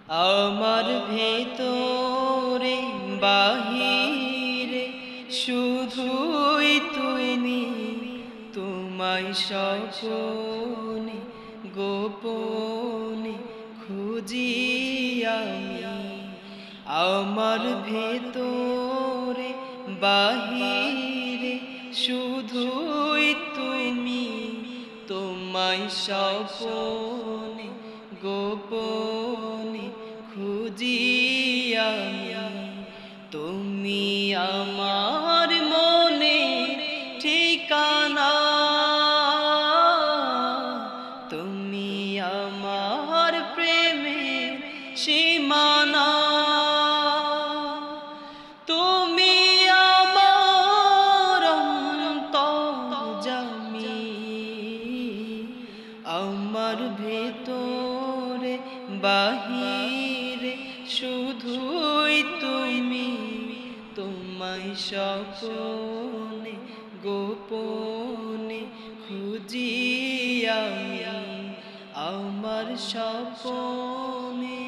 আমার ভেতরে বাহিরে শুধুই তুমি, তোমায় স্বপনে গোপনে খুঁজি আমি। আমার ভেতরে বাহিরে শুধুই তুমি, তোমায় স্বপনে গোপনে খুঁজি আমি। তুমি আমার মনে ঠিকানা, তুমি আমার প্রেমের সীমানা, তুমি আমার অন্তর্যামী। আমার ভেতরে বাহিরে শুধুই তুমি, তোমায় স্বপনে গোপনে খুঁজি আমি। আমার স্বপনে